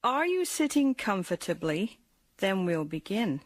Are you sitting comfortably? Then we'll begin.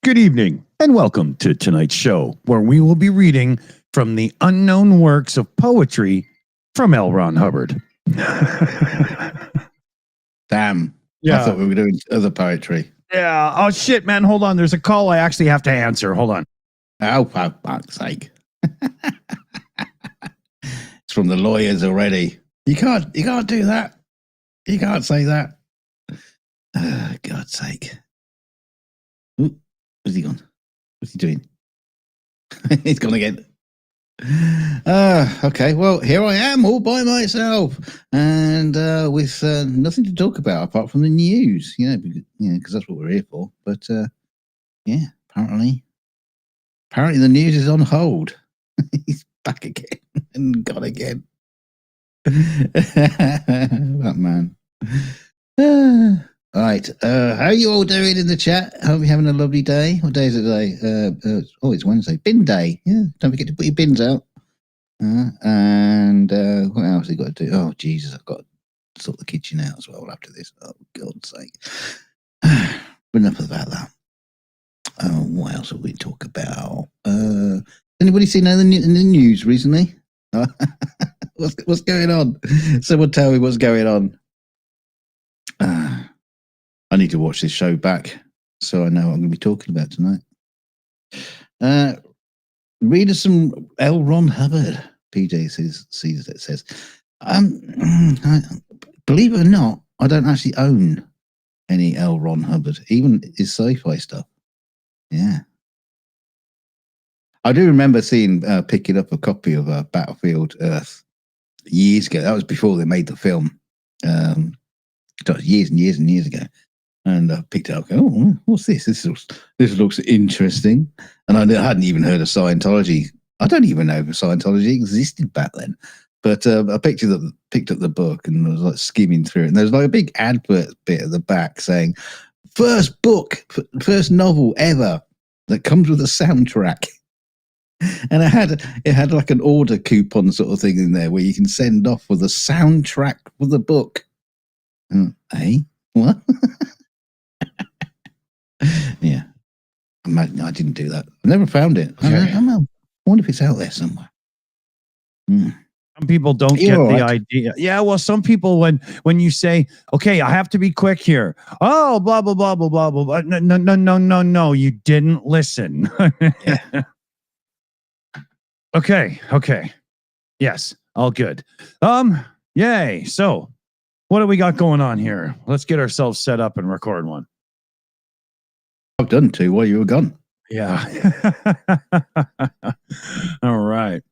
Good evening, and welcome to tonight's show, where we will be reading from the unknown works of poetry from L. Ron Hubbard. Damn. Yeah. I thought we were doing other poetry. Yeah. Oh, shit, man. Hold on. There's a call I actually have to answer. Hold on. Oh, for fuck's sake. It's from the lawyers already. You can't do that. You can't say that. God's sake. Ooh, where's he gone? What's he doing? He's gone again. Okay, well, here I am all by myself, and with nothing to talk about apart from the news, because that's what we're here for. But yeah, apparently the news is on hold. He's back again and gone again. That man. All right, how are you all doing in the chat? Hope you're having a lovely day. What day is it today? It's Wednesday. Bin day. Yeah, don't forget to put your bins out. And what else have you got to do? Oh, Jesus, I've got to sort the kitchen out as well after this. Oh, God's sake. But enough about that. What else have we talk about? Anybody seen anything in the news recently? What's going on? Someone tell me what's going on. I need to watch this show back so I know what I'm going to be talking about tonight. Read us some L. Ron Hubbard. PJ sees it says, believe it or not, I don't actually own any L. Ron Hubbard, even his sci-fi stuff. Yeah. I do remember picking up a copy of Battlefield Earth years ago. That was before they made the film. Years and years and years ago. And I picked it up, going, oh, what's this? This looks interesting. And I hadn't even heard of Scientology. I don't even know if Scientology existed back then. But I picked up the book and was like skimming through it. And there's like a big advert bit at the back saying, first first novel ever that comes with a soundtrack. And it had like an order coupon sort of thing in there where you can send off with a soundtrack for the book. What? Yeah. I didn't do that. I never found it. Okay. I wonder if it's out there somewhere. Some people don't get the idea. Yeah, well, some people, when you say, okay, I have to be quick here. Oh, blah, blah, blah, blah, blah, blah. No, you didn't listen. Yeah. Okay. Yes, all good. Yay. So, what do we got going on here? Let's get ourselves set up and record one. I've done 2 while you were gone. Yeah. All right.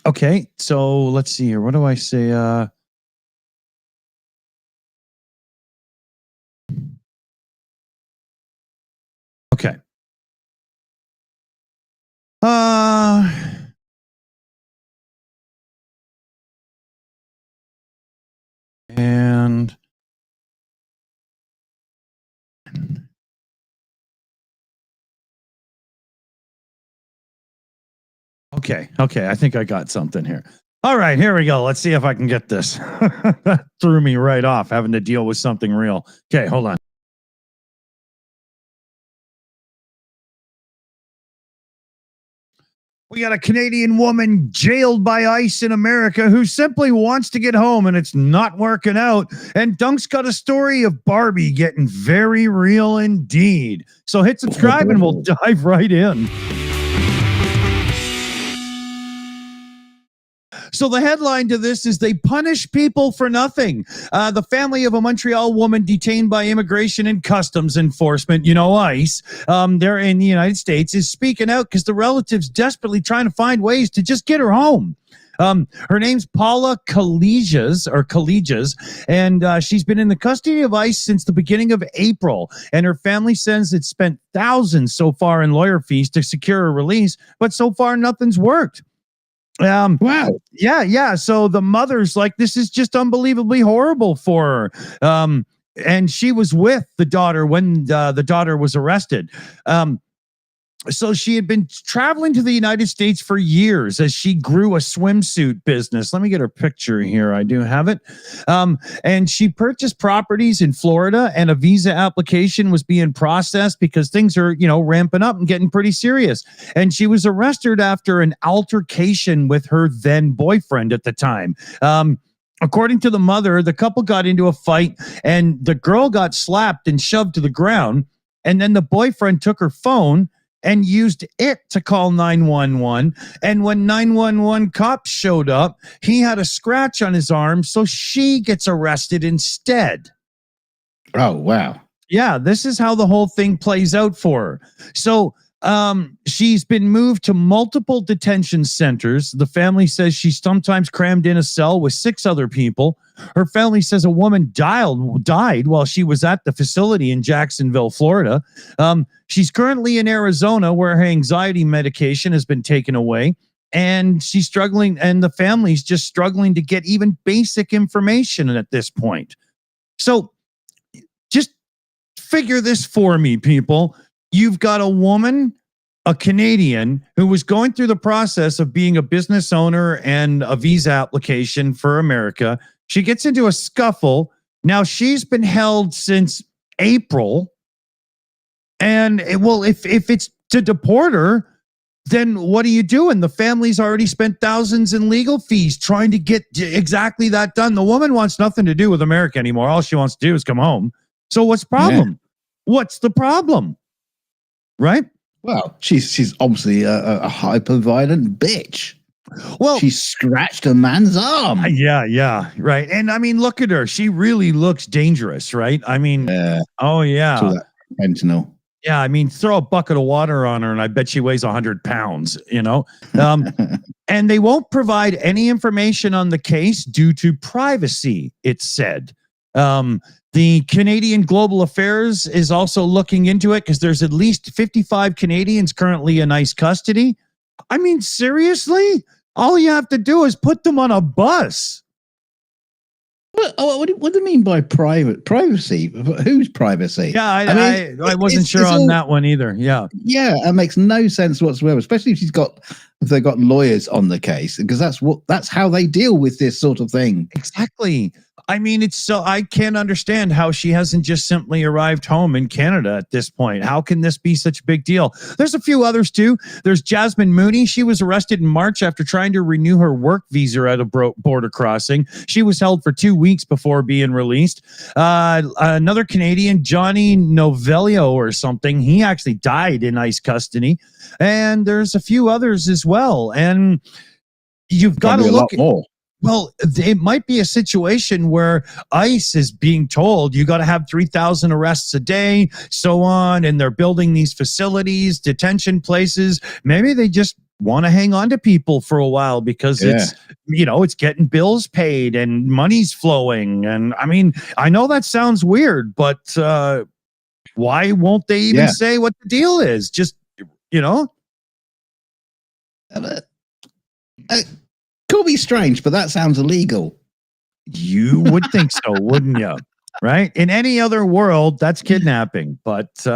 Okay, so let's see here. What do I say? Okay. And okay, I think I got something here. All right, here we go. Let's see if I can get this. That threw me right off, having to deal with something real. Okay, hold on. We got a Canadian woman jailed by ICE in America who simply wants to get home and it's not working out. And Dunk's got a story of Barbie getting very real indeed. So hit subscribe and we'll dive right in. So the headline to this is they punish people for nothing. The family of a Montreal woman detained by Immigration and Customs Enforcement, ICE, they're in the United States, is speaking out because the relatives desperately trying to find ways to just get her home. Her name's Paula Collegias, and she's been in the custody of ICE since the beginning of April. And her family says it's spent thousands so far in lawyer fees to secure her release, but so far nothing's worked. Wow. Yeah. So the mother's like, this is just unbelievably horrible for her. And she was with the daughter when the daughter was arrested. So she had been traveling to the United States for years as she grew a swimsuit business. Let me get her picture here. I do have it. And she purchased properties in Florida, and a visa application was being processed because things are, ramping up and getting pretty serious. And she was arrested after an altercation with her then boyfriend at the time. According to the mother, the couple got into a fight and the girl got slapped and shoved to the ground. And then the boyfriend took her phone and used it to call 911. And when 911 cops showed up, he had a scratch on his arm, so she gets arrested instead. Oh, wow. Yeah, this is how the whole thing plays out for her. So she's been moved to multiple detention centers. The family says she's sometimes crammed in a cell with 6 other people. Her family says a woman died while she was at the facility in Jacksonville, Florida. She's currently in Arizona where her anxiety medication has been taken away. And she's struggling, and the family's just struggling to get even basic information at this point. So just figure this for me, people. You've got a woman, a Canadian, who was going through the process of being a business owner and a visa application for America. She gets into a scuffle. Now she's been held since April. And if it's to deport her, then what are you doing? The family's already spent thousands in legal fees trying to get exactly that done. The woman wants nothing to do with America anymore. All she wants to do is come home. So what's the problem? Yeah. What's the problem? Right? Well, she's obviously a hyper-violent bitch. Well, she scratched a man's arm. Yeah, right. And I mean, look at her. She really looks dangerous, right? I mean, oh yeah. So fentanyl. Yeah, I mean, throw a bucket of water on her and I bet she weighs 100 pounds, and they won't provide any information on the case due to privacy, it's said. The Canadian Global Affairs is also looking into it because there's at least 55 Canadians currently in ICE custody. I mean, seriously? All you have to do is put them on a bus. What do you mean by privacy? Whose privacy? Yeah, I wasn't sure on that one either. Yeah, it makes no sense whatsoever. Especially if they've got lawyers on the case, because that's how they deal with this sort of thing. Exactly. I mean, it's so I can't understand how she hasn't just simply arrived home in Canada at this point. How can this be such a big deal? There's a few others too. There's Jasmine Mooney. She was arrested in March after trying to renew her work visa at a border crossing. She was held for 2 weeks before being released. Another Canadian, Johnny Novello or something, he actually died in ICE custody. And there's a few others as well. And you've got to look at more. Well, it might be a situation where ICE is being told you got to have 3,000 arrests a day, so on, and they're building these facilities, detention places. Maybe they just want to hang on to people for a while because it's getting bills paid and money's flowing. And I mean, I know that sounds weird, but why won't they even say what the deal is? Just, Could be strange, but that sounds illegal. You would think so, wouldn't you? Right? In any other world, that's kidnapping. But it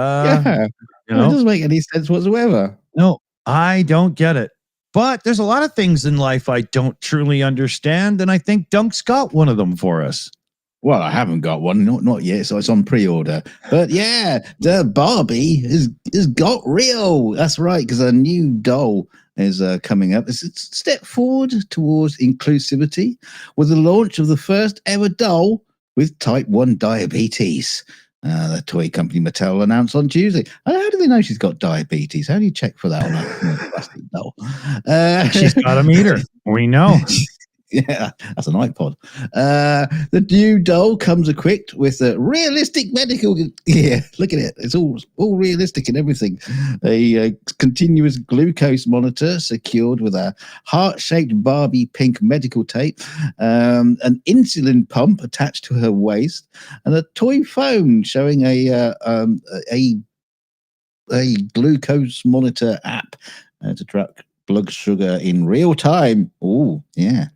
doesn't make any sense whatsoever. No, I don't get it. But there's a lot of things in life I don't truly understand, and I think Dunk's got one of them for us. Well, I haven't got one, not yet, so it's on pre-order. But yeah, the Barbie is got real. That's right, because a new doll is coming up. It's a step forward towards inclusivity with the launch of the first ever doll with type 1 diabetes. The toy company Mattel announced on Tuesday. How do they know she's got diabetes? How do you check for that on a plastic doll? She's got a meter. We know. Yeah, that's an iPod. The new doll comes equipped with a realistic medical. Yeah, look at it. It's all realistic and everything. A continuous glucose monitor secured with a heart-shaped Barbie pink medical tape, an insulin pump attached to her waist, and a toy phone showing a glucose monitor app to track blood sugar in real time. Oh, yeah.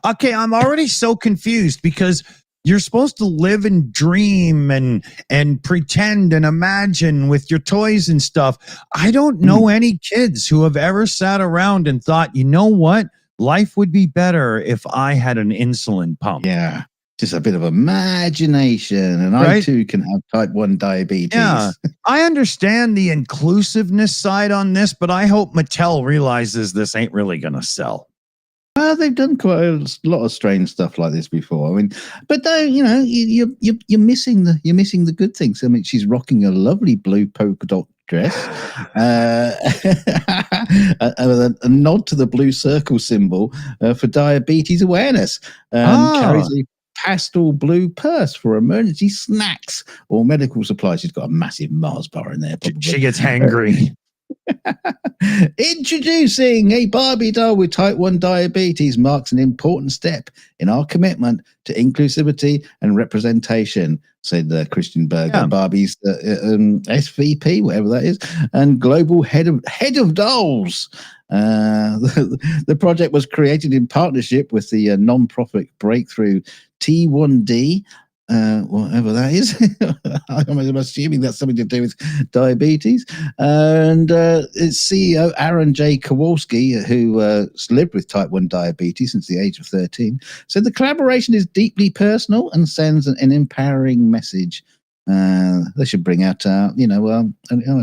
Okay, I'm already so confused because you're supposed to live and dream and pretend and imagine with your toys and stuff. I don't know any kids who have ever sat around and thought, you know what? Life would be better if I had an insulin pump. Yeah, just a bit of imagination. And right? I too can have type 1 diabetes. Yeah, I understand the inclusiveness side on this, but I hope Mattel realizes this ain't really going to sell. They've done quite a lot of strange stuff like this before. I mean, but though you're missing the good things. I mean, she's rocking a lovely blue polka dot dress, a nod to the blue circle symbol for diabetes awareness. Carries a pastel blue purse for emergency snacks or medical supplies. She's got a massive Mars bar in there. Probably. She gets hangry. Introducing a Barbie doll with type 1 diabetes marks an important step in our commitment to inclusivity and representation, said Christian Berger, Barbie's SVP, whatever that is, and global head of dolls. The project was created in partnership with the non-profit breakthrough T1D, whatever that is. I'm assuming that's something to do with diabetes. And its CEO, Aaron J. Kowalski, who lived with type 1 diabetes since the age of 13, said the collaboration is deeply personal and sends an empowering message. They should bring out, a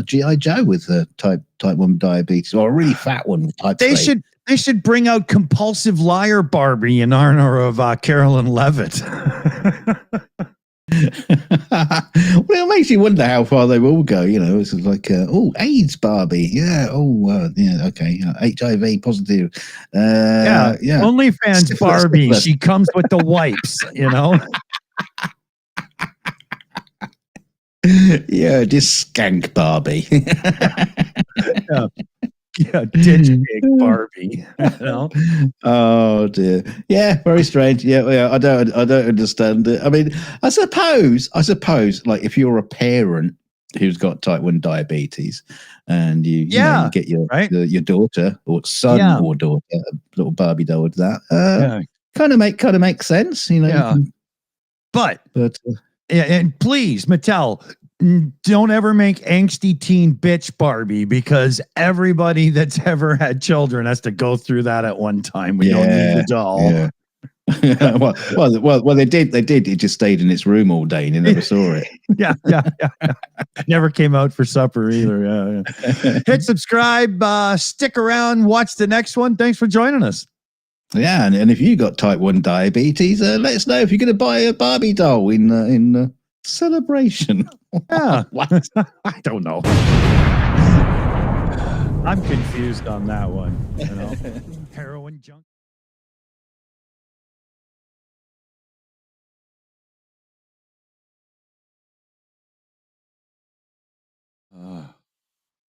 G.I. Joe with type 1 diabetes, or a really fat one with type 3. They should bring out Compulsive Liar Barbie in honor of Carolyn Levitt. Well, it makes you wonder how far they will go. It's like, AIDS Barbie. Yeah. Okay. HIV positive. Yeah. OnlyFans Barbie. She comes with the wipes, Yeah, just skank Barbie. Yeah, ditch big Barbie. Oh dear. Yeah, very strange. Yeah. I don't understand it. I mean, I suppose, like if you're a parent who's got type 1 diabetes, and you get your daughter or son or daughter a little Barbie doll with that, kind of makes sense, But and please, Mattel, don't ever make angsty teen bitch Barbie, because everybody that's ever had children has to go through that at one time. We don't need the doll. well, they did. It just stayed in its room all day and you never saw it. Yeah. Never came out for supper either. Yeah. Hit subscribe, stick around, watch the next one. Thanks for joining us. Yeah, and if you got type 1 diabetes, let us know if you're going to buy a Barbie doll in celebration. Yeah. I don't know. I'm confused on that one. You know? Heroin junk.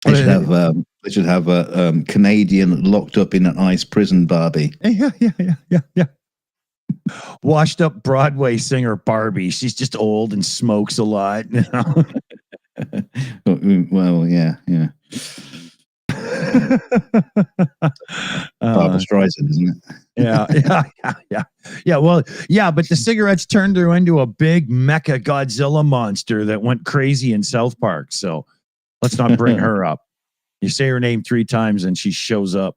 They should have a Canadian locked up in an ice prison Barbie. Yeah. Washed up Broadway singer Barbie. She's just old and smokes a lot. You know? Well, yeah. Barbara Streisand, isn't it? Yeah. Well, yeah, but the cigarettes turned her into a big mecha Godzilla monster that went crazy in South Park. So let's not bring her up. You say her name 3 times and she shows up.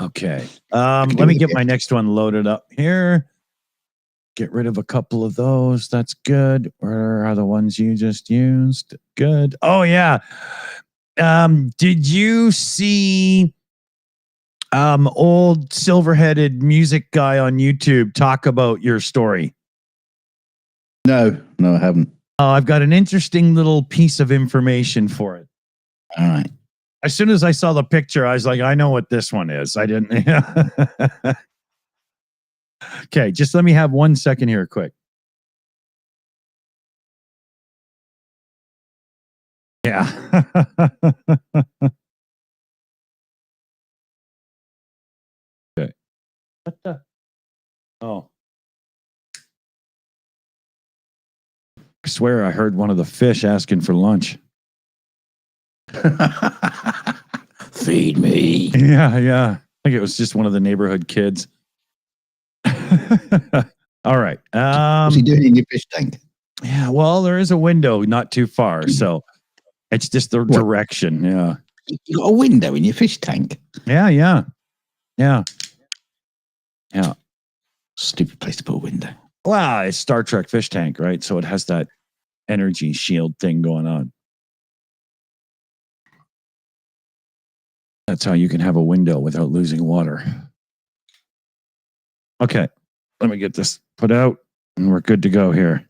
Okay. Let me get my next one loaded up here. Get rid of a couple of those. That's good. Where are the ones you just used? Good. Oh, yeah. Did you see old silver-headed music guy on YouTube talk about your story? No, I haven't. Oh, I've got an interesting little piece of information for it. All right. As soon as I saw the picture, I was like, I know what this one is. I didn't. Okay, just let me have 1 second here, quick. Yeah. Okay. What the? Oh. I swear I heard one of the fish asking for lunch. Feed me. Yeah. I think it was just one of the neighborhood kids. All right. What's he doing in your fish tank? Yeah, well, there is a window not too far, so it's just the direction. Yeah. You got a window in your fish tank? Yeah. Stupid place to put a window. Wow, it's Star Trek fish tank, right? So it has that energy shield thing going on. That's how you can have a window without losing water. Okay, let me get this put out and we're good to go here.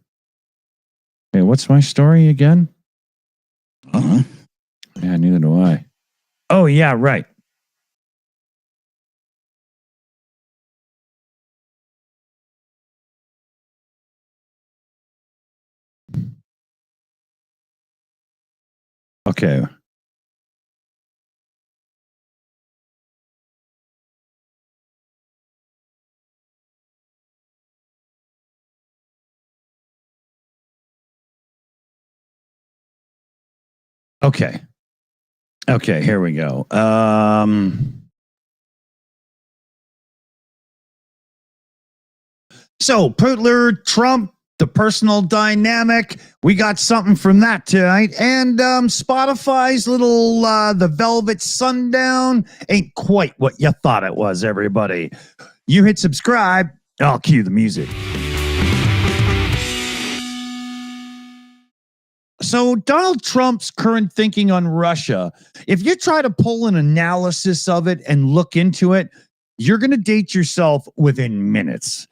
Okay, what's my story again? Uh-huh. Yeah, neither do I. Oh, yeah, right. Okay. Okay, here we go. So, Putler, Trump, the personal dynamic, we got something from that tonight. And Spotify's little The Velvet Sundown ain't quite what you thought it was, everybody. You hit subscribe, I'll cue the music. So Donald Trump's current thinking on Russia, if you try to pull an analysis of it and look into it, you're going to date yourself within minutes.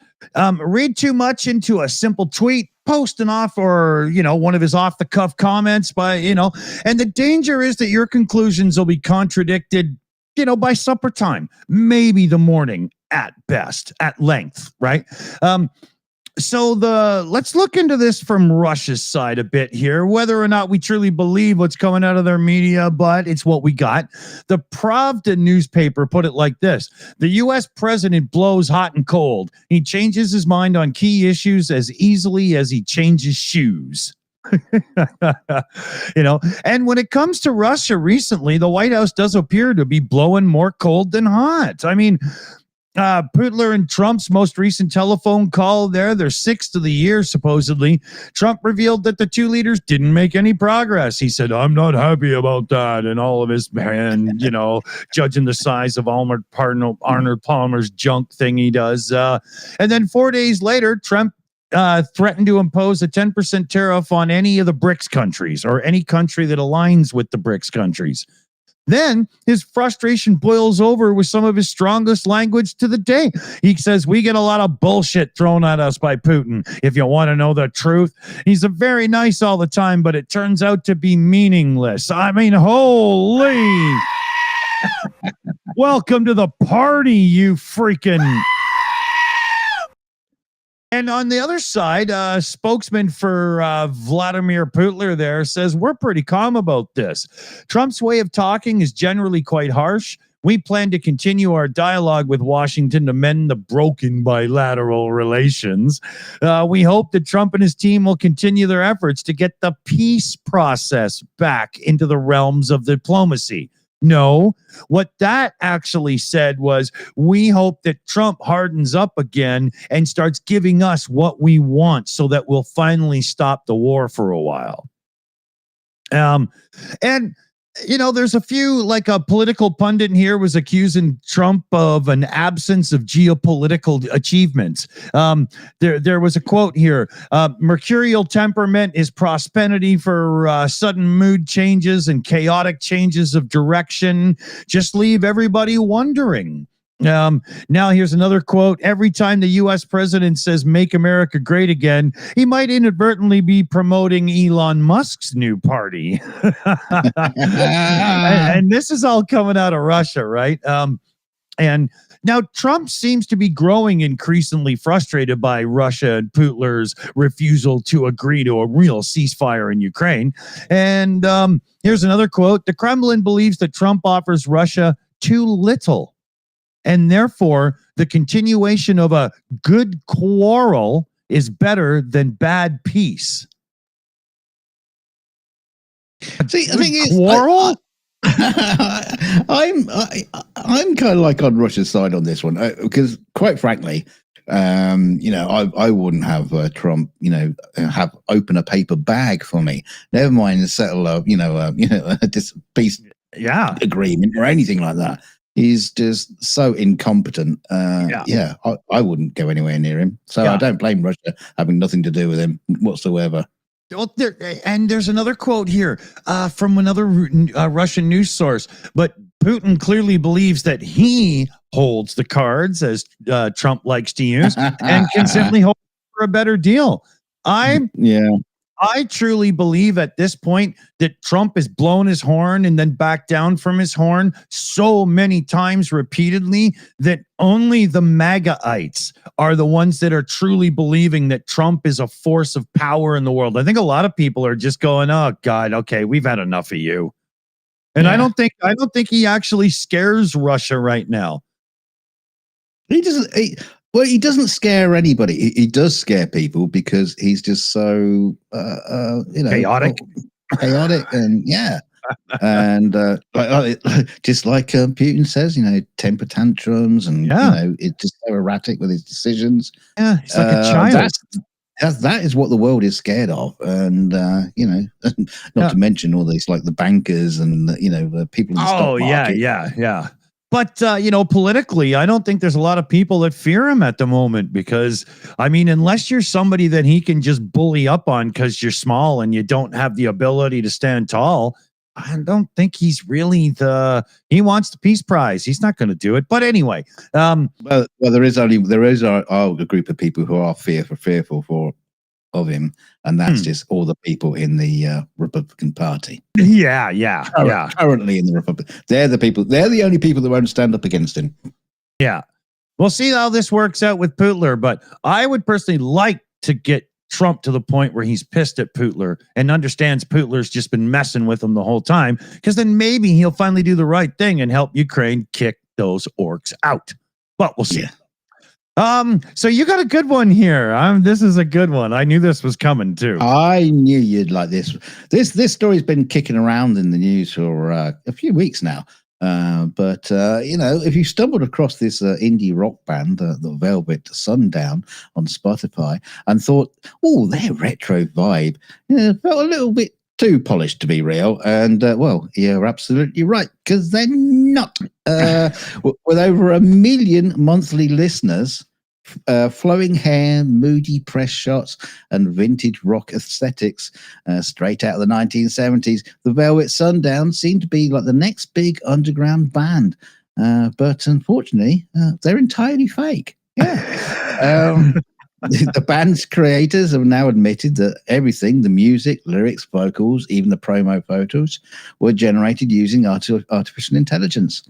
Read too much into a simple tweet, posting off or, one of his off the cuff comments and the danger is that your conclusions will be contradicted, by supper time, maybe the morning at best, at length, right? So let's look into this from Russia's side a bit here, whether or not we truly believe what's coming out of their media, but it's what we got. The Pravda newspaper put it like this: the U.S. president blows hot and cold. He changes his mind on key issues as easily as he changes shoes. And when it comes to Russia recently, the White House does appear to be blowing more cold than hot. I mean, Putler and Trump's most recent telephone call their sixth of the year, supposedly. Trump revealed that the two leaders didn't make any progress. He said, I'm not happy about that. And all of his, and, judging the size of Arnold Palmer's junk thing he does. And then 4 days later, Trump threatened to impose a 10% tariff on any of the BRICS countries or any country that aligns with the BRICS countries. Then his frustration boils over with some of his strongest language to the day. He says, we get a lot of bullshit thrown at us by Putin. If you want to know the truth, he's a very nice all the time, but it turns out to be meaningless. I mean, holy. Welcome to the party, you freaking. And on the other side, spokesman for Vladimir Putler there says, we're pretty calm about this. Trump's way of talking is generally quite harsh. We plan to continue our dialogue with Washington to mend the broken bilateral relations. We hope that Trump and his team will continue their efforts to get the peace process back into the realms of diplomacy. No, what that actually said was, we hope that Trump hardens up again and starts giving us what we want so that we'll finally stop the war for a while. And there's a few, like a political pundit here was accusing Trump of an absence of geopolitical achievements. There was a quote here, mercurial temperament is prosperity for sudden mood changes and chaotic changes of direction. Just leave everybody wondering. Now here's another quote. Every time the U.S. president says make America great again, he might inadvertently be promoting Elon Musk's new party. and this is all coming out of Russia, right? And now Trump seems to be growing increasingly frustrated by Russia and Putler's refusal to agree to a real ceasefire in Ukraine. And here's another quote. The Kremlin believes that Trump offers Russia too little. And therefore, the continuation of a good quarrel is better than bad peace. See, the thing is, quarrel? I'm kind of like on Russia's side on this one because, quite frankly, I wouldn't have Trump, have open a paper bag for me. Never mind settle a peace agreement or anything like that. He's just so incompetent. I wouldn't go anywhere near him. So I don't blame Russia having nothing to do with him whatsoever. Well, there's another quote here from another Russian news source. But Putin clearly believes that he holds the cards, as Trump likes to use, and can simply hope for a better deal. I truly believe at this point that Trump has blown his horn and then backed down from his horn so many times repeatedly that only the MAGAites are the ones that are truly believing that Trump is a force of power in the world. I think a lot of people are just going, oh God, okay, we've had enough of you. And I don't think he actually scares Russia right now. He doesn't. He doesn't scare anybody. He does scare people because he's just so, chaotic, and and just like Putin says, temper tantrums, and it's just so erratic with his decisions. Yeah, he's like a child. That is what the world is scared of, and not to mention all these like the bankers and the people in the stock market. Yeah. But, politically, I don't think there's a lot of people that fear him at the moment because, unless you're somebody that he can just bully up on because you're small and you don't have the ability to stand tall, I don't think he's really he wants the peace prize. He's not going to do it. But anyway. Well, there is a group of people who are fearful of him, and that's just all the people in the Republican Party. Currently in the Republic, they're the only people that won't stand up against him. Yeah, we'll see how this works out with Putler, but I would personally like to get Trump to the point where he's pissed at Putler and understands Putler's just been messing with him the whole time, because then maybe he'll finally do the right thing and help Ukraine kick those orcs out. But we'll see. Yeah. So you got a good one here. This is a good one. I knew this was coming too. I knew you'd like this. This story's been kicking around in the news for a few weeks now. But if you stumbled across this indie rock band, the Velvet Sundown, on Spotify, and thought, "Oh, their retro vibe felt a little bit too polished to be real," and well, you're absolutely right, because they're not. With over 1 million monthly listeners, flowing hair, moody press shots, and vintage rock aesthetics straight out of the 1970s, the Velvet Sundown seemed to be like the next big underground band. But unfortunately, they're entirely fake. Yeah. The band's creators have now admitted that everything, the music, lyrics, vocals, even the promo photos, were generated using artificial intelligence.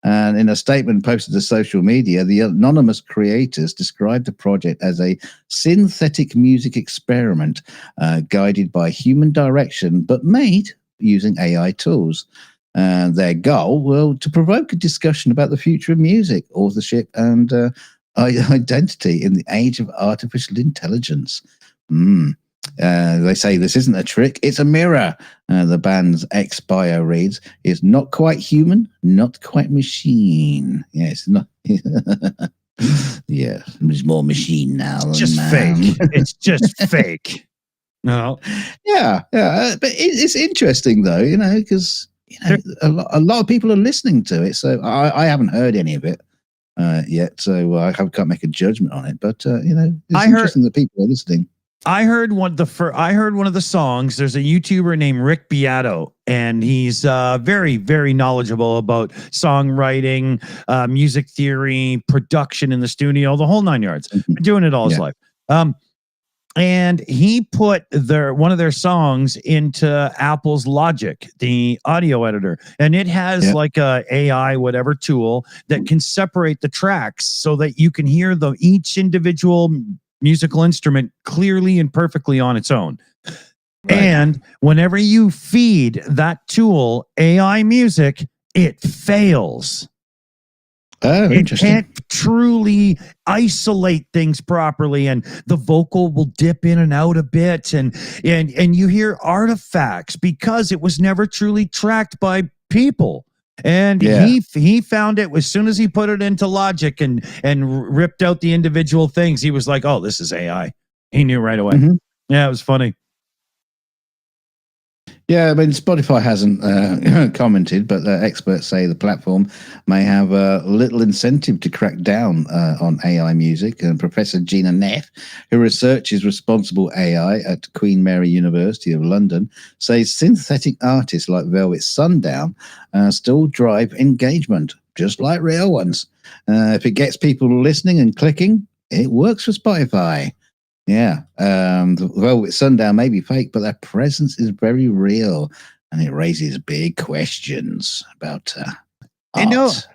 And in a statement posted to social media, the anonymous creators described the project as a synthetic music experiment guided by human direction, but made using AI tools. Their goal, well, to provoke a discussion about the future of music, authorship, and identity in the age of artificial intelligence. They say this isn't a trick, it's a mirror. The band's ex-bio reads, "Is not quite human, not quite machine." Yes, not. Yeah, it's more machine now. It's just fake. It's just fake. No. Yeah. But it's interesting though, because a lot of people are listening to it. So I haven't heard any of it yet, so I can't make a judgment on it. But it's interesting that people are listening. I heard one of the songs. There's a YouTuber named Rick Beato, and he's very, very knowledgeable about songwriting, music theory, production in the studio, the whole 9 yards. Been doing it all his life. And he put one of their songs into Apple's Logic, the audio editor, and it has like a AI whatever tool that can separate the tracks so that you can hear each individual musical instrument clearly and perfectly on its own. Right. And whenever you feed that tool AI music, it fails. Oh, it interesting. Can't truly isolate things properly, and the vocal will dip in and out a bit, and you hear artifacts because it was never truly tracked by people. And he found it as soon as he put it into Logic and ripped out the individual things. He was like, "Oh, this is AI." He knew right away. Yeah, it was funny. Yeah, I mean, Spotify hasn't commented, but experts say the platform may have little incentive to crack down on AI music. And Professor Gina Neff, who researches responsible AI at Queen Mary University of London, says synthetic artists like Velvet Sundown still drive engagement, just like real ones. If it gets people listening and clicking, it works for Spotify. Yeah. The Velvet Sundown may be fake, but their presence is very real, and it raises big questions about art.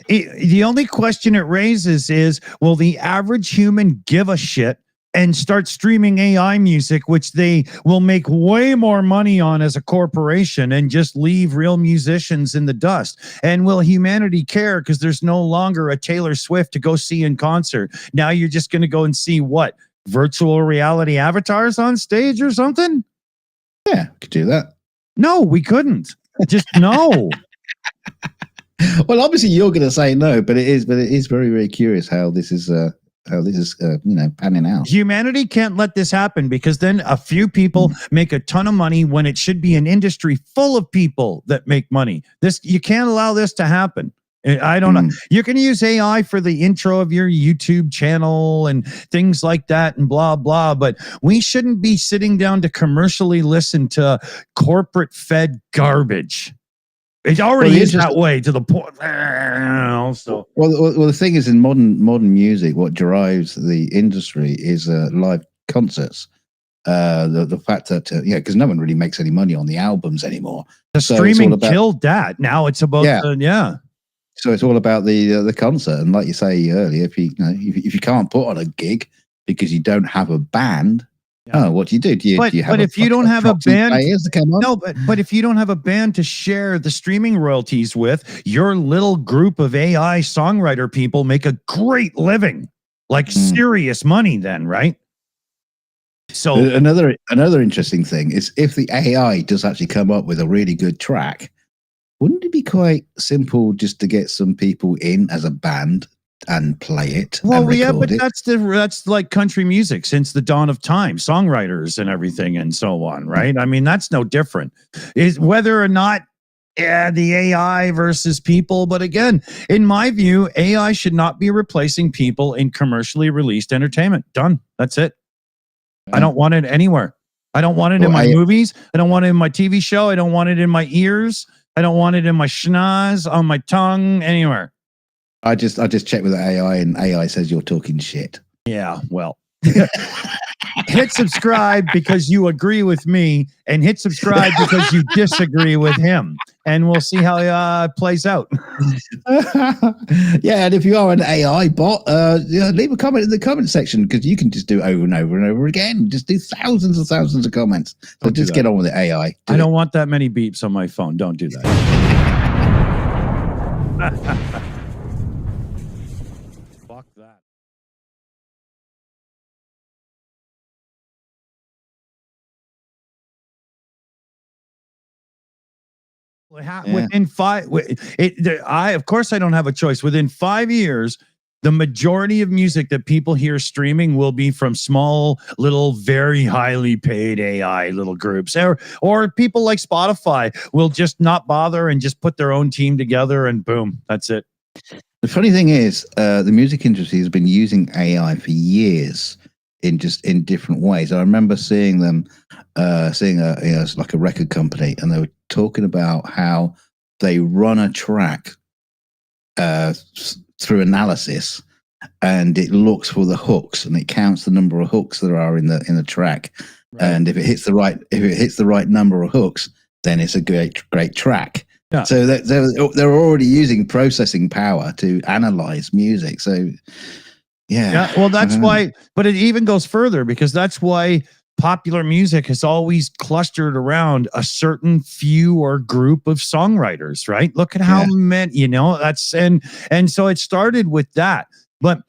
The only question it raises is, will the average human give a shit and start streaming AI music, which they will make way more money on as a corporation, and just leave real musicians in the dust? And will humanity care because there's no longer a Taylor Swift to go see in concert? Now you're just going to go and see what? Virtual reality avatars on stage or something? Yeah, could do that. No, we couldn't. Just no. Well, obviously you're going to say no, but it is very, very curious how this is panning out. Humanity can't let this happen, because then a few people make a ton of money when it should be an industry full of people that make money. You can't allow this to happen. I don't know. You can use AI for the intro of your YouTube channel and things like that and blah, blah, but we shouldn't be sitting down to commercially listen to corporate fed garbage. It already is that way to the point. So, well, the thing is, in modern music, what drives the industry is live concerts. The fact that because no one really makes any money on the albums anymore. The streaming killed that. Now it's about So it's all about the concert, and like you say earlier, if you can't put on a gig because you don't have a band. Oh, what do you do? Do you have but if you don't have a band, but if you don't have a band to share the streaming royalties with, your little group of AI songwriter people make a great living, like serious money then, right? So another interesting thing is if the AI does actually come up with a really good track, wouldn't it be quite simple just to get some people in as a band and play it and yeah, record but it? that's like country music since the dawn of time, songwriters and everything and so on, right? I mean, that's no different. Is whether or not the AI versus people, but again, in my view, AI should not be replacing people in commercially released entertainment. Done. That's it. I don't want it anywhere. I don't want it in my movies. I don't want it in my TV show. I don't want it in my ears. I don't want it in my schnoz, on my tongue, anywhere. I just checked with the AI, and AI says you're talking shit. Yeah, well. Hit subscribe because you agree with me, and hit subscribe because you disagree with him, and we'll see how it plays out. Yeah, and if you are an AI bot, leave a comment in the comment section, because you can just do it over and over and over again. Just do thousands and thousands of comments. So just get on with it, AI. I don't want that many beeps on my phone. Don't do that. Fuck that. Within of course I don't have a choice. Within 5 years, the majority of music that people hear streaming will be from small, little, very highly paid AI little groups, or people like Spotify will just not bother and just put their own team together, and boom, that's it. The funny thing is, the music industry has been using AI for years in different ways. I remember seeing them, it's like a record company, and they were talking about how they run a track through analysis, and it looks for the hooks, and it counts the number of hooks there are in the track, right. And if it hits the right number of hooks, then it's a great track. Yeah. So they're already using processing power to analyze music. So yeah. Well, that's why, but it even goes further, because that's why popular music has always clustered around a certain few or group of songwriters, right? Look at how many, that's, and so it started with that. But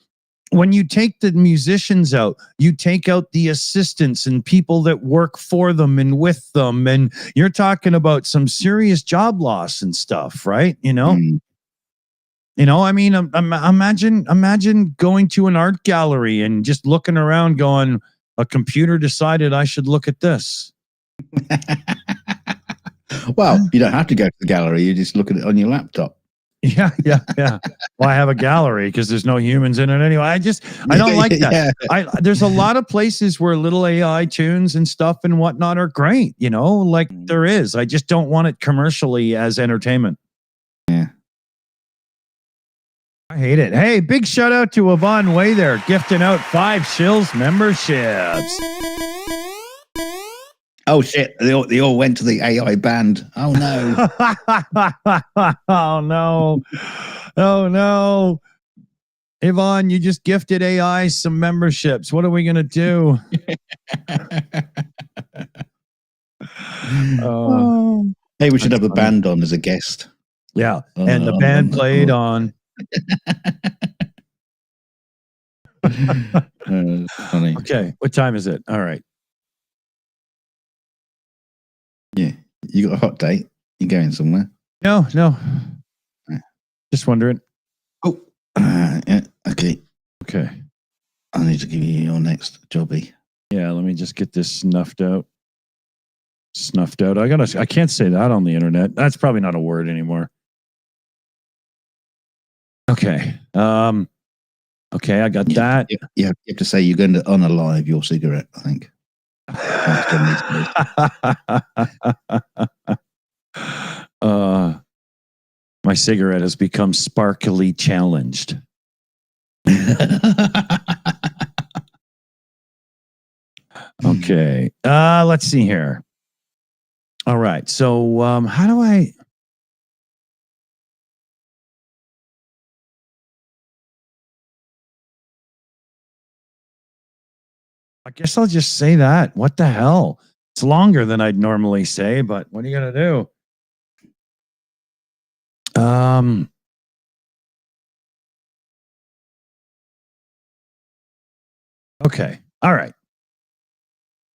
when you take the musicians out, you take out the assistants and people that work for them and with them, and you're talking about some serious job loss and stuff, right? I mean, imagine going to an art gallery and just looking around going, a computer decided I should look at this. Well, you don't have to go to the gallery. You just look at it on your laptop. Yeah. Well, I have a gallery because there's no humans in it anyway. I don't like that. Yeah. There's a lot of places where little AI tunes and stuff and whatnot are great, like there is. I just don't want it commercially as entertainment. Yeah. I hate it. Hey, big shout out to Yvonne Way there, gifting out 5 Shills memberships. Oh shit! They all went to the AI band. Oh no! Oh no! Oh no! Yvonne, you just gifted AI some memberships. What are we gonna do? Hey, we should have a band on as a guest. Yeah, and the band played on. Funny. Okay, what time is it? All right. Yeah, you got a hot date? You going somewhere? No. Just wondering. Oh, yeah. Okay. I need to give you your next jobby. Yeah, let me just get this snuffed out. I can't say that on the internet. That's probably not a word anymore. Okay. Okay, I got that. You have to say you're going to unalive your cigarette, I think. My cigarette has become sparkly challenged. Okay. Let's see here. All right. So how do I... I guess I'll just say that. What the hell? It's longer than I'd normally say, but what are you going to do? Okay. All right.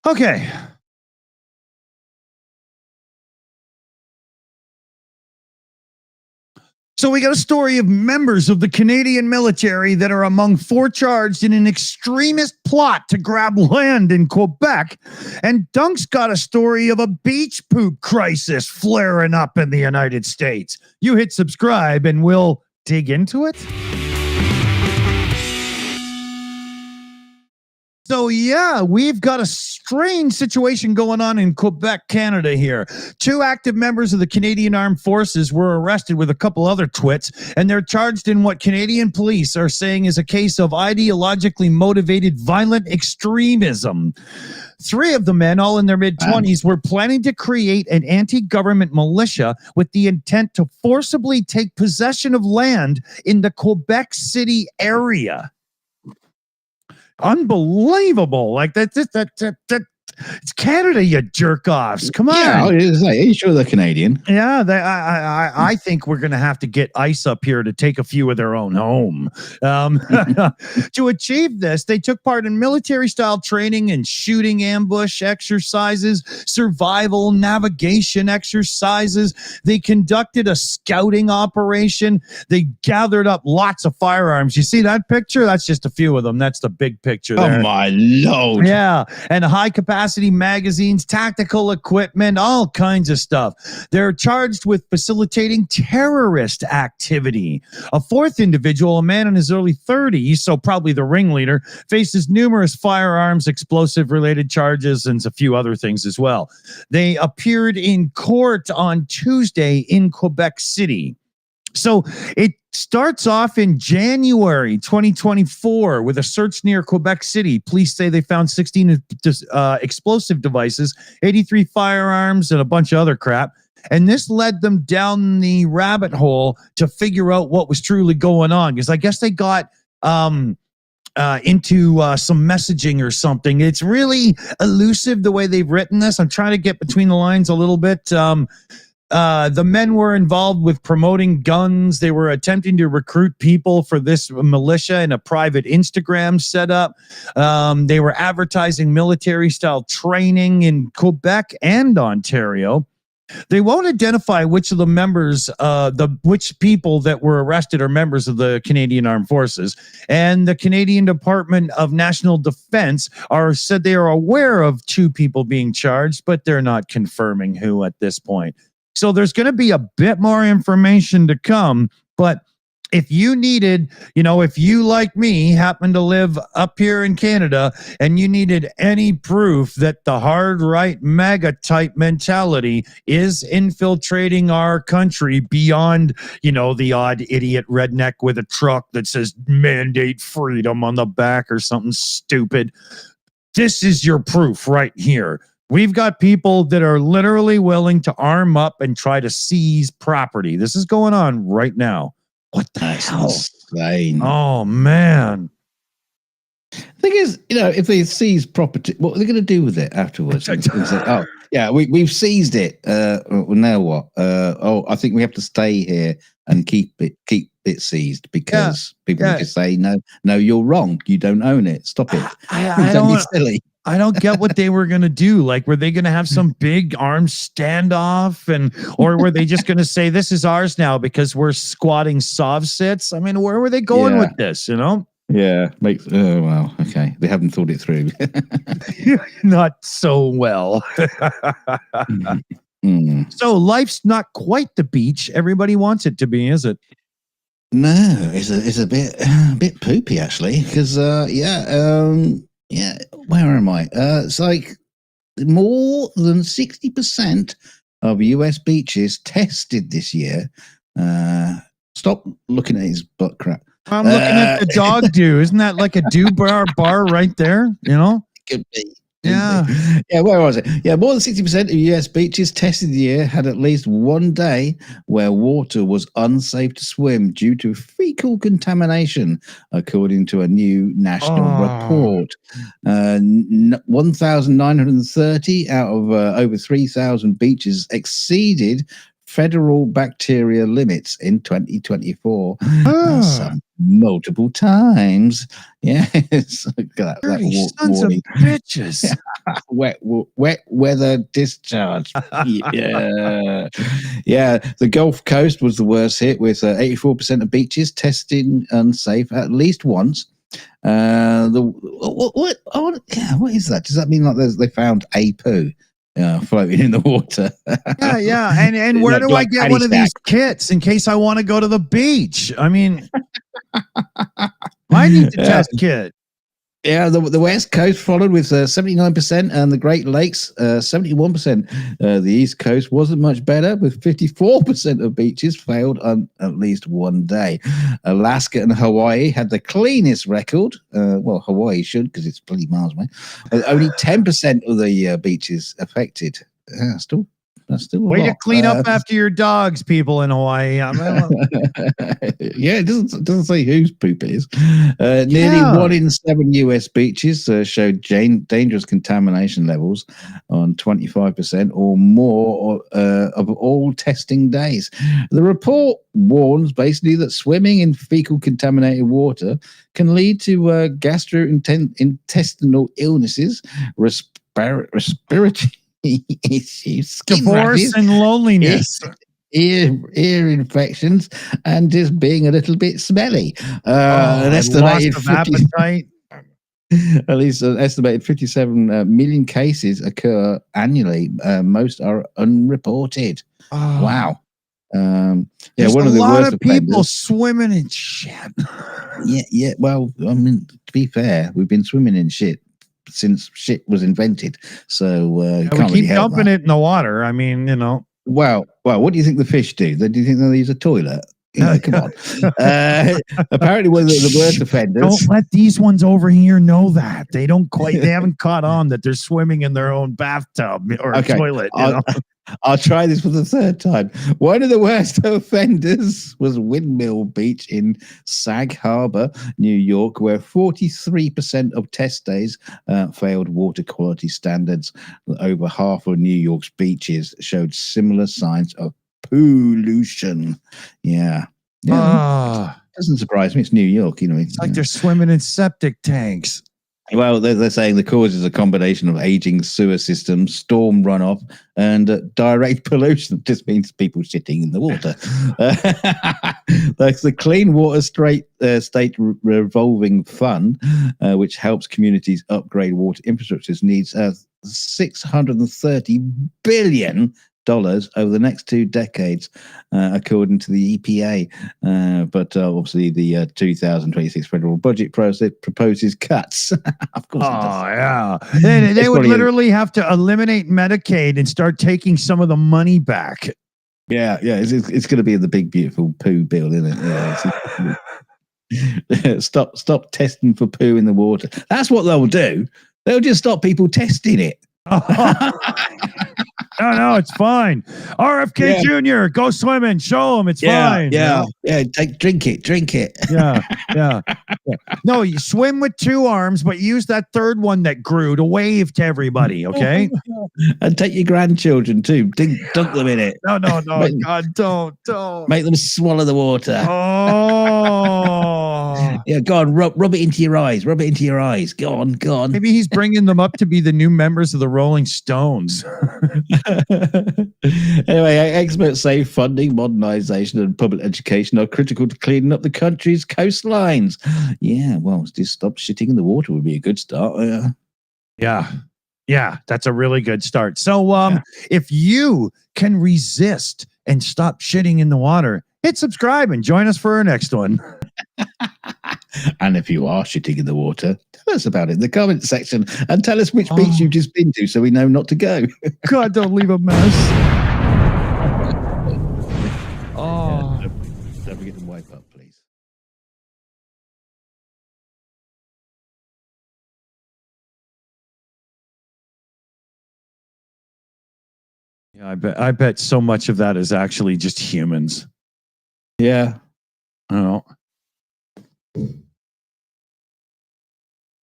Okay. So we got a story of members of the Canadian military that are among 4 charged in an extremist plot to grab land in Quebec. And Dunk's got a story of a beach poop crisis flaring up in the United States. You hit subscribe and we'll dig into it. So, yeah, we've got a strange situation going on in Quebec, Canada here. 2 active members of the Canadian Armed Forces were arrested with a couple other twits, and they're charged in what Canadian police are saying is a case of ideologically motivated violent extremism. 3 of the men, all in their mid-20s, were planning to create an anti-government militia with the intent to forcibly take possession of land in the Quebec City area. Unbelievable. Like that it's Canada, you jerk offs. Come on. Yeah, are you sure they're Canadian? Yeah, I think we're going to have to get ICE up here to take a few of their own home. To achieve this, they took part in military-style training and shooting ambush exercises, survival navigation exercises. They conducted a scouting operation. They gathered up lots of firearms. You see that picture? That's just a few of them. That's the big picture there. Oh, my Lord. Yeah, and high-capacity magazines, tactical equipment, all kinds of stuff. They're charged with facilitating terrorist activity. A 4th individual, a man in his early 30s, so probably the ringleader, faces numerous firearms, explosive-related charges, and a few other things as well. They appeared in court on Tuesday in Quebec City. So it starts off in January 2024 with a search near Quebec City. Police say they found 16 explosive devices, 83 firearms, and a bunch of other crap. And this led them down the rabbit hole to figure out what was truly going on. Because I guess they got into some messaging or something. It's really elusive the way they've written this. I'm trying to get between the lines a little bit. The men were involved with promoting guns. They were attempting to recruit people for this militia in a private Instagram setup. They were advertising military-style training in Quebec and Ontario. They won't identify which of the members, which people that were arrested are members of the Canadian Armed Forces. And the Canadian Department of National Defense said they are aware of 2 people being charged, but they're not confirming who at this point. So there's going to be a bit more information to come, but if you needed, if you like me happen to live up here in Canada and you needed any proof that the hard right MAGA type mentality is infiltrating our country beyond, the odd idiot redneck with a truck that says mandate freedom on the back or something stupid, this is your proof right here. We've got people that are literally willing to arm up and try to seize property. This is going on right now. What the hell? Insane. Oh, man. Thing is, if they seize property, what are they going to do with it afterwards? Oh, yeah, we've seized it. Now what? I think we have to stay here and keep it seized because people can say, no, you're wrong. You don't own it. Stop it. Don't be silly. I don't get what they were going to do. Like, were they going to have some big arms standoff or were they just going to say, this is ours now because we're squatting sov sits? I mean, where were they going with this, Yeah. Well, okay. They haven't thought it through. Not so well. So life's not quite the beach everybody wants it to be, is it? No, it's a bit poopy actually, because where am I? It's like more than 60% of US beaches tested this year. Stop looking at his butt crack. I'm looking at the dog do. Isn't that like a do bar right there? Could be. Yeah. Yeah, where was it? Yeah, more than 60% of US beaches tested the year had at least one day where water was unsafe to swim due to fecal contamination, according to a new national report. 1,930 out of over 3,000 beaches exceeded federal bacteria limits in 2024. Multiple times. Yes. Dirty sons of bitches. wet weather discharge. Yeah, yeah. The Gulf Coast was the worst hit, with 84% of beaches testing unsafe at least once. What is that? Does that mean like they found a poo floating in the water? Yeah. And where do I get one of these kits in case I want to go to the beach? I mean, I need the test kit. Yeah, the West Coast followed with 79%, and the Great Lakes 71%. The East Coast wasn't much better, with 54% of beaches failed on at least one day. Alaska and Hawaii had the cleanest record. Well, Hawaii should, because it's pretty miles away. Only 10% of the beaches affected. That's still a way lot. To clean up after your dogs, people in Hawaii. Yeah, it doesn't say whose poop it is. Nearly 1 in 7 US beaches showed dangerous contamination levels on 25% or more of all testing days. The report warns basically that swimming in fecal contaminated water can lead to gastrointestinal illnesses, respiratory issues, divorce and loneliness, ear infections, and just being a little bit smelly. An estimated appetite. At least an estimated 57 million cases occur annually. Most are unreported. Wow. There's one of the worst of people swimming in shit. Yeah. Well, I mean, to be fair, we've been swimming in shit since shit was invented, so we keep dumping it in the water. I mean, you know. Well, what do you think the fish do? Do you think they use a toilet? Come on. Apparently, one of the worst offenders. Don't let these ones over here know that they haven't caught on that they're swimming in their own bathtub or toilet. I'll try this for the third time. One of the worst offenders was Windmill Beach in Sag Harbor, New York, where 43% of test days failed water quality standards. Over half of New York's beaches showed similar signs of pollution. Yeah. Doesn't surprise me. It's New York, you know. It's like they're swimming in septic tanks. Well, they're saying the cause is a combination of aging sewer systems, storm runoff, and direct pollution. It just means people shitting in the water. Like the Clean Water State Revolving Fund, which helps communities upgrade water infrastructures, needs $630 billion over the next 2 decades, according to the EPA. But obviously, the 2026 federal budget process proposes cuts. Of course, it does. Yeah. They would literally have to eliminate Medicaid and start taking some of the money back. Yeah. It's going to be the big beautiful poo bill, isn't it? Yeah. Stop testing for poo in the water. That's what they'll do. They'll just stop people testing it. No, it's fine. RFK Jr., go swimming. Show him it's fine. Yeah. Drink it. Yeah. No, you swim with 2 arms, but use that third one that grew to wave to everybody, okay? And take your grandchildren too. Dunk them in it. No. God, don't. Make them swallow the water. Yeah, go on, rub it into your eyes. Go on. Maybe he's bringing them up to be the new members of the Rolling Stones. Anyway, experts say funding, modernization, and public education are critical to cleaning up the country's coastlines. Yeah, well, just stop shitting in the water would be a good start. Yeah, that's a really good start. So if you can resist and stop shitting in the water, hit subscribe and join us for our next one. And if you are shitting in the water, tell us about it in the comment section and tell us which beach you've just been to so we know not to go. God, don't leave a mess. Don't forget to wipe up, please. Yeah, I bet so much of that is actually just humans. Yeah. I don't know.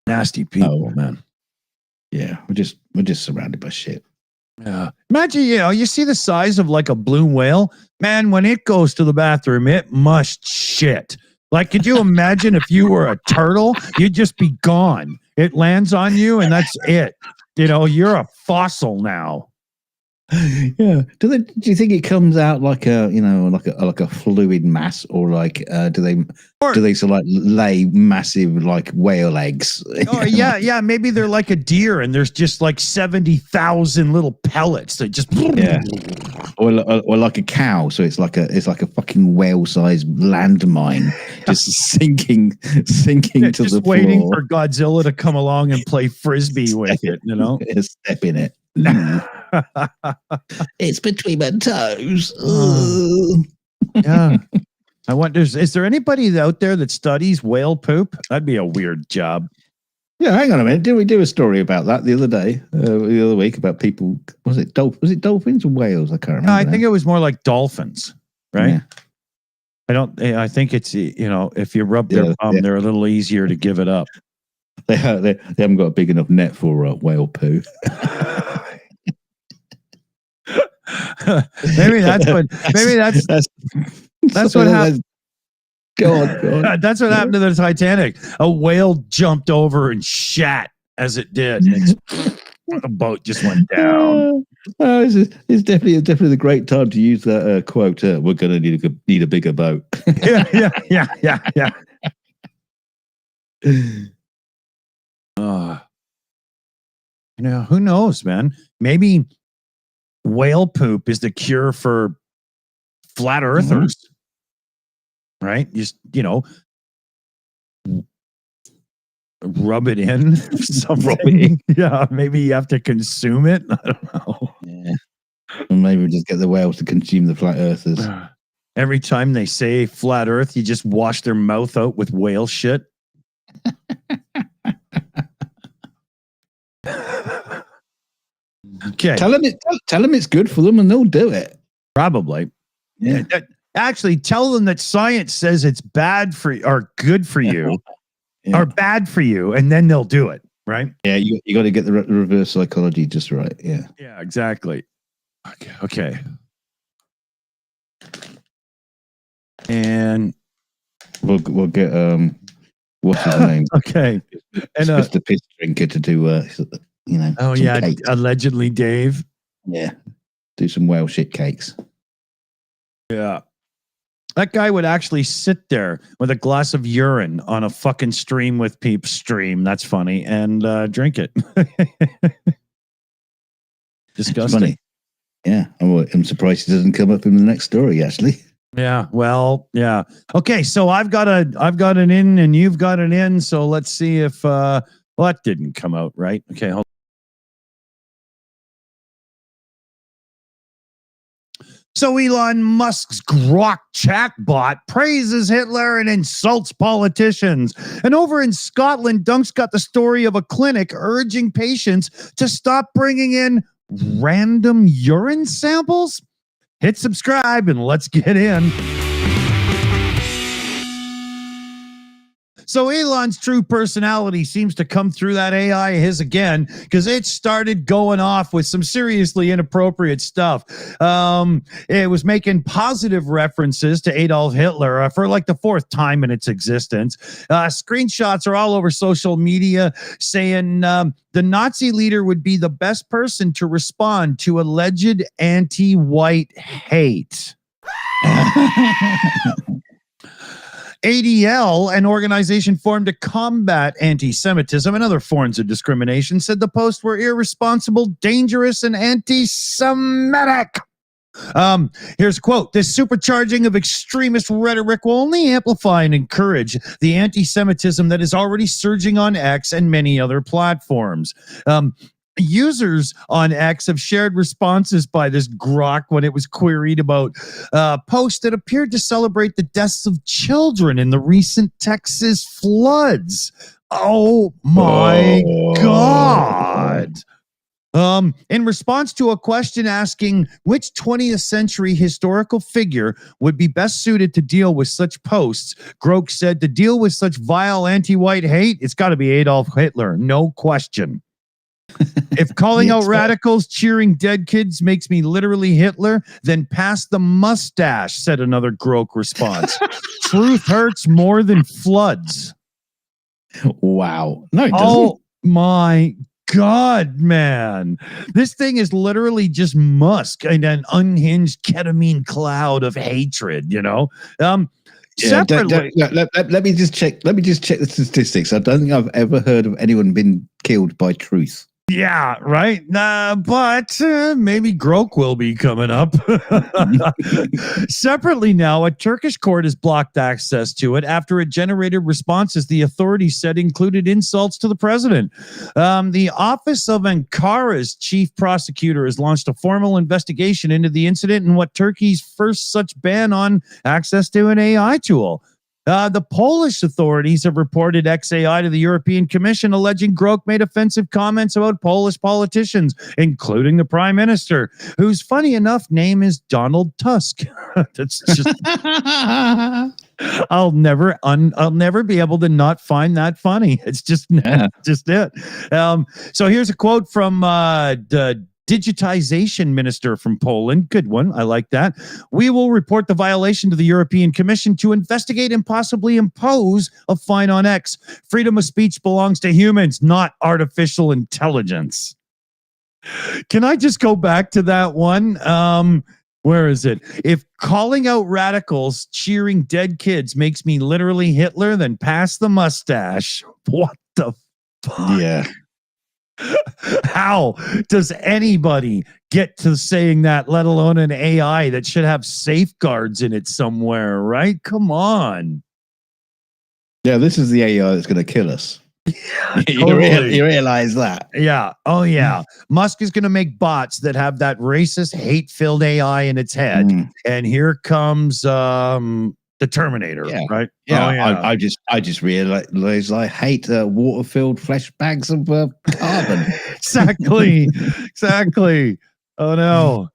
Nasty people, man. Yeah, we're just surrounded by shit. Yeah. Imagine, you see the size of like a blue whale, man. When it goes to the bathroom, it must shit. Like, could you imagine if you were a turtle? You'd just be gone. It lands on you, and that's it. You're a fossil now. Yeah. Do you think it comes out like a fluid mass, or like do they sort of like lay massive like whale eggs? Oh yeah. Maybe they're like a deer, and there's just like 70,000 little pellets that just or like a cow. So it's like a fucking whale-sized landmine just sinking to the floor. Waiting for Godzilla to come along and play frisbee with it. Step in it. It's between my toes. Yeah. I wonder, is there anybody out there that studies whale poop? That'd be a weird job. Yeah, hang on a minute. Did we do a story about that the other week about people? Was it dolphins or whales? I can't remember. No, I think it was more like dolphins, right? Yeah. I think it's, if you rub their bum, they're a little easier to give it up. They haven't got a big enough net for whale poo. Maybe that's what happened. Go on. That's what happened to the Titanic. A whale jumped over and shat as it did. The boat just went down. It's definitely the great time to use that quote. We're going to need a bigger boat. Yeah. Who knows, man? Maybe whale poop is the cure for flat earthers, right? Just, rub it in. Yeah, maybe you have to consume it. I don't know. Yeah. Or maybe just get the whales to consume the flat earthers. Every time they say flat earth, you just wash their mouth out with whale shit. Okay. Tell them it's good for them and they'll do it. Probably. Yeah. Actually, tell them that science says it's bad for you or good for you or bad for you, and then they'll do it, right? Yeah, you got to get the reverse psychology just right. Yeah. Yeah, exactly. Okay. And we'll get what's his name? Okay. And Mr. Piss Drinker to do Oh yeah, cakes. Allegedly Dave. Yeah. Do some whale shit cakes. Yeah. That guy would actually sit there with a glass of urine on a fucking stream with peeps stream. That's funny. And drink it. Disgusting. Funny. Yeah. I'm surprised it doesn't come up in the next story, actually. Yeah. Well, yeah. Okay. So I've got an in and you've got an in. So let's see if, that didn't come out right. Okay. Hold. So Elon Musk's Grok chatbot praises Hitler and insults politicians. And over in Scotland, Dunk's got the story of a clinic urging patients to stop bringing in random urine samples. Hit subscribe and let's get in. So Elon's true personality seems to come through that AI of his again, because it started going off with some seriously inappropriate stuff. It was making positive references to Adolf Hitler for like the fourth time in its existence. Screenshots are all over social media saying the Nazi leader would be the best person to respond to alleged anti-white hate. ADL, an organization formed to combat anti-Semitism and other forms of discrimination, said the posts were irresponsible, dangerous, and anti-Semitic. Here's a quote. This supercharging of extremist rhetoric will only amplify and encourage the anti-Semitism that is already surging on X and many other platforms. Users on X have shared responses by this Grok when it was queried about posts that appeared to celebrate the deaths of children in the recent Texas floods. Oh my God. In response to a question asking which 20th century historical figure would be best suited to deal with such posts, Grok said to deal with such vile anti-white hate, it's got to be Adolf Hitler, no question. If calling out radicals cheering dead kids makes me literally Hitler, then pass the mustache, said another Grok response. Truth hurts more than floods. Wow. No, it doesn't. Oh my God, man. This thing is literally just Musk and an unhinged ketamine cloud of hatred, Separately. Let me just check the statistics. I don't think I've ever heard of anyone being killed by truth. Yeah, right. But maybe Grok will be coming up. Separately now, a Turkish court has blocked access to it after it generated responses the authorities said included insults to the president. The Office of Ankara's chief prosecutor has launched a formal investigation into the incident and what Turkey's first such ban on access to an AI tool. The Polish authorities have reported XAI to the European Commission, alleging Grok made offensive comments about Polish politicians, including the Prime Minister, whose funny enough name is Donald Tusk. That's just I'll never be able to not find that funny. It's just it. So here's a quote from the digitization minister from Poland. Good one. I like that. We will report the violation to the European Commission to investigate and possibly impose a fine on X. Freedom of speech belongs to humans, not artificial intelligence. Can I just go back to that one? Where is it? If calling out radicals cheering dead kids makes me literally Hitler, then pass the mustache. What the fuck? Yeah. How does anybody get to saying that, let alone an AI that should have safeguards in it somewhere, right? Come on. Yeah, this is the AI that's going to kill us. Yeah, you realize that? Yeah. Oh, yeah. Musk is going to make bots that have that racist, hate-filled AI in its head. And here comes the Terminator, right? Yeah, oh, yeah. I just realized I hate water-filled flesh bags of carbon. Exactly. Oh no.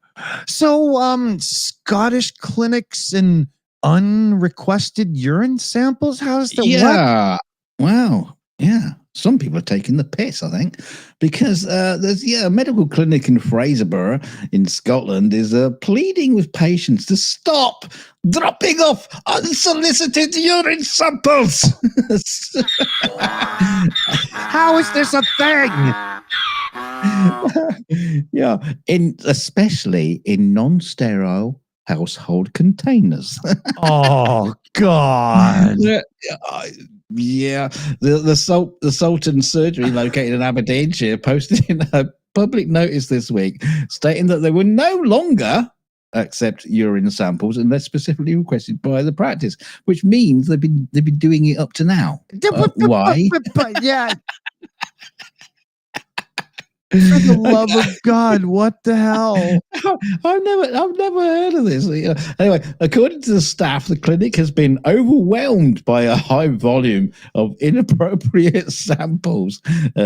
So Scottish clinics and unrequested urine samples. How's that? Yeah. Wow. Yeah. Some people are taking the piss, I think, because there's a medical clinic in Fraserburgh in Scotland is pleading with patients to stop dropping off unsolicited urine samples. How is this a thing? Yeah, especially in non-sterile household containers. Oh God. Yeah, the Sultan Surgery located in Aberdeenshire posted in a public notice this week stating that they will no longer accept urine samples unless specifically requested by the practice, which means they've been doing it up to now. Why? Yeah. For the love of God, what the hell? I've never heard of this. Anyway, according to the staff, the clinic has been overwhelmed by a high volume of inappropriate samples.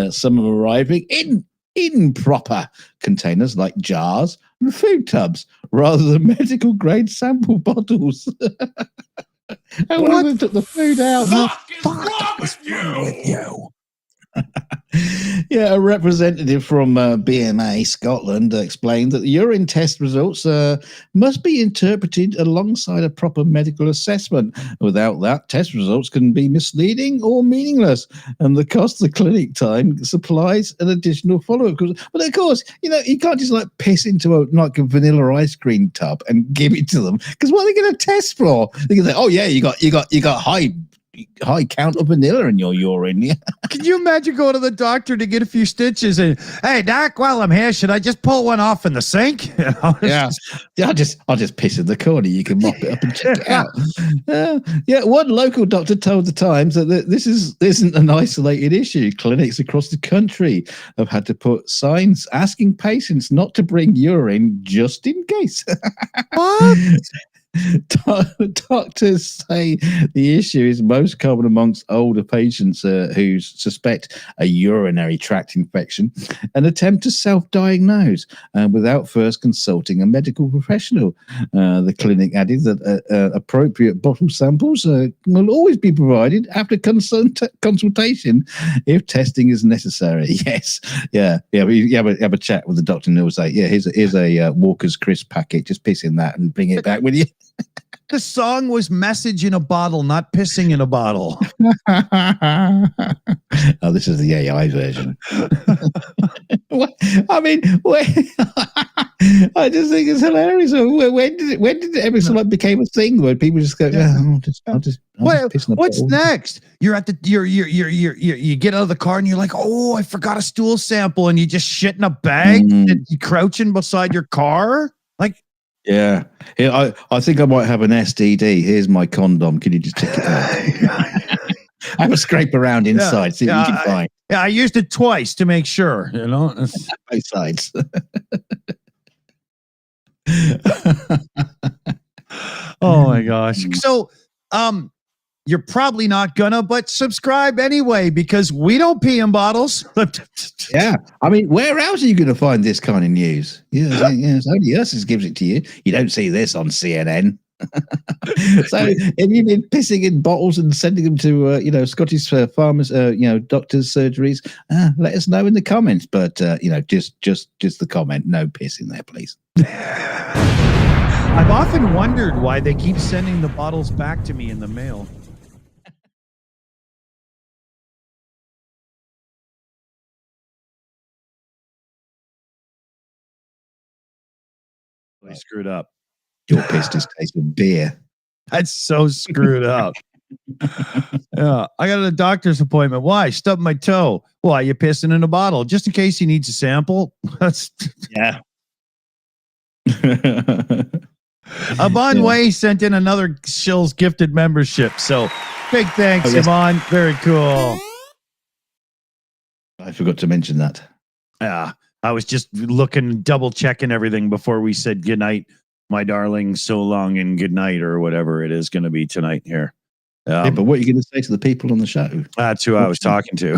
Some are arriving in improper containers like jars and food tubs rather than medical grade sample bottles. And one of them took the food out. What is wrong with you? Yeah, a representative from BMA Scotland explained that the urine test results must be interpreted alongside a proper medical assessment. Without that, test results can be misleading or meaningless, and the cost of clinic time supplies an additional follow-up. But of course, you can't just piss into a vanilla ice cream tub and give it to them, because what are they going to test for? They're going to say, "Oh yeah, you got high count of vanilla in your urine." Yeah. Can you imagine going to the doctor to get a few stitches and, "Hey doc, while I'm here, should I just pull one off in the sink?" Yeah, I'll just piss in the corner. You can mop it up and check it out. One local doctor told the Times that this isn't an isolated issue. Clinics across the country have had to put signs asking patients not to bring urine just in case. What? Doctors say the issue is most common amongst older patients who suspect a urinary tract infection and attempt to self-diagnose without first consulting a medical professional. The clinic added that appropriate bottle samples will always be provided after consultation if testing is necessary. Yes, yeah. You have a chat with the doctor and he'll say, "Yeah, here's a Walker's crisp packet. Just piss in that and bring it back with you." The song was "Message in a Bottle," not "Pissing in a Bottle." Oh, this is the AI version. I mean, I just think it's hilarious. When did it ever sort of became a thing where people just go, I'll just piss in the What's bottle. next? You're at the you get out of the car and you're like, oh, I forgot a stool sample, and you just shit in a bag and you crouching beside your car. Like, Yeah, I think I might have an STD. Here's my condom. Can you just check it out? Have a scrape around inside, see what you can find. I used it twice to make sure, you know. Both sides. Oh my gosh. So, you're probably not gonna, but subscribe anyway because we don't pee in bottles. Yeah, I mean, where else are you going to find this kind of news? Yeah, it's only us that gives it to you. You don't see this on CNN. So if you've been pissing in bottles and sending them to Scottish farmers, doctors' surgeries, let us know in the comments. But just the comment, no piss in there, please. I've often wondered why they keep sending the bottles back to me in the mail. I screwed up. Your piss just tastes of beer. That's so screwed up. Yeah, I got a doctor's appointment. Why? Stubbed my toe. Why? You pissing in a bottle just in case he needs a sample. That's Yvonne Way sent in another Shills gifted membership. So big thanks, Yvonne. Very cool. I forgot to mention that. Yeah, I was just looking, double checking everything before we said goodnight, my darling. So long and good night, or whatever it is going to be tonight here. But what are you going to say to the people on the show? That's who I was talking to.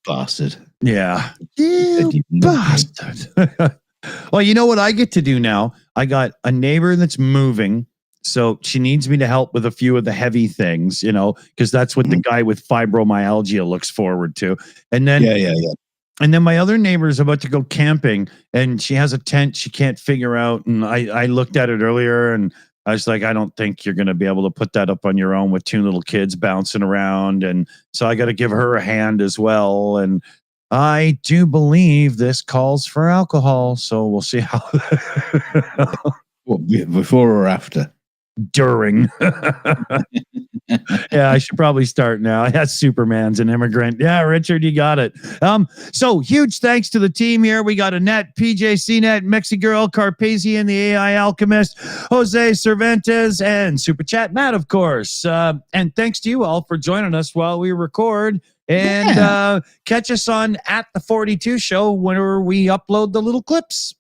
Bastard. Yeah. You bastard. Well, you know what I get to do now? I got a neighbor that's moving. So she needs me to help with a few of the heavy things, because that's what the guy with fibromyalgia looks forward to. And then, and then my other neighbor is about to go camping, and she has a tent she can't figure out. And I looked at it earlier, and I was like, I don't think you're going to be able to put that up on your own with two little kids bouncing around. And so I got to give her a hand as well. And I do believe this calls for alcohol. So we'll see how. Before or after? During. Yeah, I should probably start now. That's Superman's an immigrant. Yeah, Richard, you got it. So huge thanks to the team here. We got Annette, PJ CNET, Mexi Girl, Carpazian, the AI Alchemist, Jose Cervantes, and Super Chat Matt, of course. And thanks to you all for joining us while we record. And catch us on at the 42 show whenever we upload the little clips.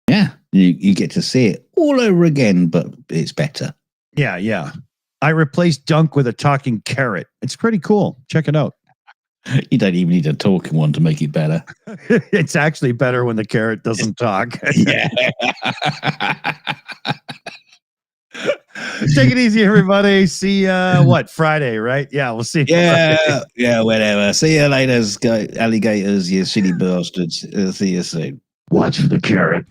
Yeah, you get to see it all over again, but it's better. Yeah. I replaced Dunk with a talking carrot. It's pretty cool. Check it out. You don't even need a talking one to make it better. It's actually better when the carrot doesn't talk. Yeah. Take it easy, everybody. See Friday, right? Yeah, we'll see. Yeah, whatever. See you later, alligators, you silly bastards. See you soon. Watch for the carrot.